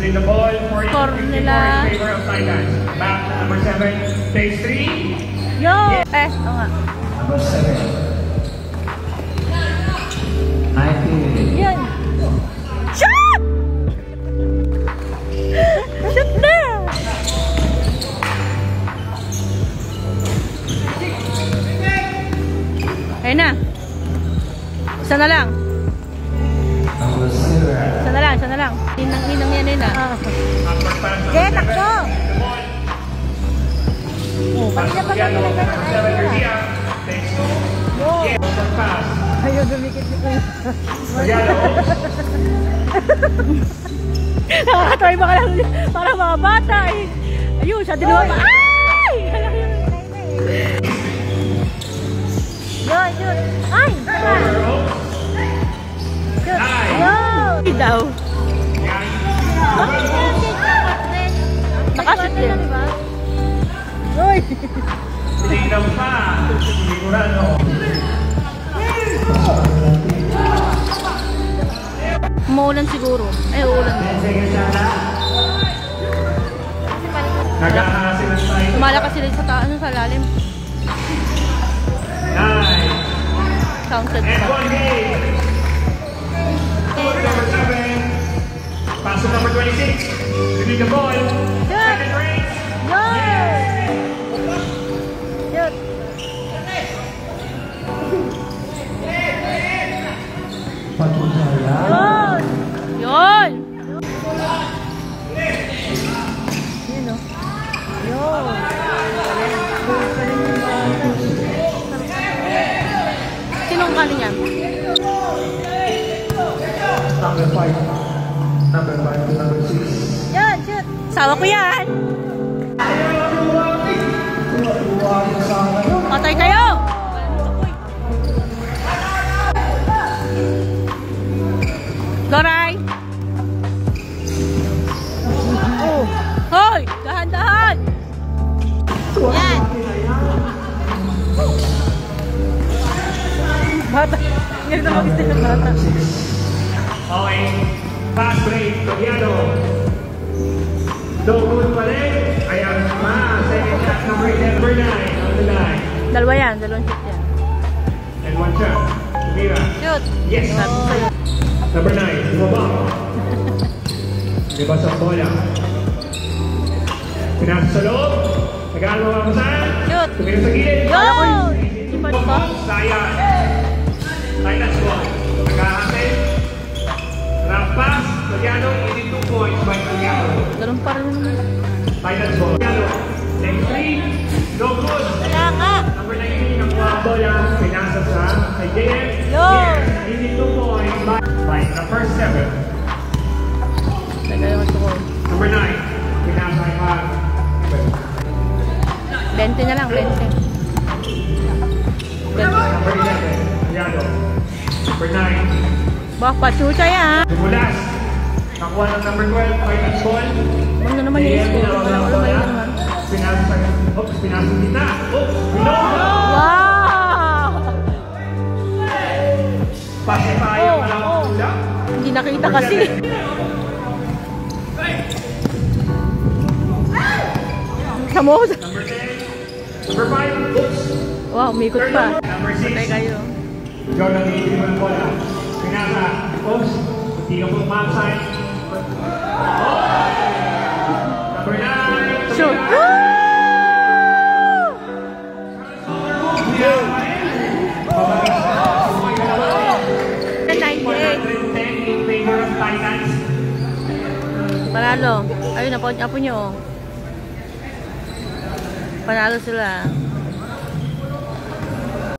Losing the ball. Score nila. In favor of Titans. Back to number 7. Phase 3. Yo! Eh, oo nga. Number 7. Yan. Shot! Shot na! Ayun na. Isa na lang. Isa na lang, isa na lang. Hinang yan nila. Okay, takbo! Oh, pati na pa kami ayaw, dumikit si Kuya. Nakakatry ba ka lang parang mga bata eh. Ayun, siya dinuwa pa. Ay! Yun, yun. Ay! Yun! Daw. Nakasip yan. Uy! Tingnan pa. Sigurado. Umuulan siguro. Ay, uulan. Malakas sila sa sa lalim. 9. Counted And pa. 1 game. Number 7. Pass to number 26. Give the ball. Second race. Shoot! Yun! Yun! Yun o. Yun! Sinong kali niya? Number 5. Number 5 to number 6. Yan! Shoot! Sawa ko yan! Patay kayo! Goray! Oh! Hoy! Dahan-dahan! Yan! Bata! Ngayon na mag-isip ng bata. Okay. Fast break. Togiano. Dogon pa rin. Ayan pa. Second shot number 9 on the line. Dalawa yan. Dalawang shoot yan. And 1 shot. Tumira. Shoot! Yes. Number 9. Bumaba. Diba sa bola. Pinasa sa loob. Nag-aalma ka mo saan? Shoot! Tumira sa gilid. Go! Ipan pa. Sayang. Titans 1. Nag-ahasin. Rough pass. Togiano. 82 points by Togiano. Ganun pa rin naman. Titans 1. Togiano. Next 3. No good. Wala nga! Number 19. Nakuha ang bola. Pinasa sa JM. Yo! Yes. 82 points by the first 7. Teka yung gusto ko. Number 9. Pinasa ay Hag. 20 na lang, 20. Number 11. Togiano. Number 9. Bak, pachucha yan. Dumulas. Nakuha ng number 12. Titans ball. Ano naman yung school? Ano naman yun naman? Pinasa sa gitna. Oops! Wow! Pasipayang lang ang pula. Hindi nakita kasi. Kamo. Number 10. Number 5. Oops! Wow, umikot pa. Number 6. Patay kayo. Jordan iiwan ang bola. Pinasa. Oops! Hindi ka po magsay. Number 9. Shoot! Panalo. Ayun, apo nyo. Panalo sila.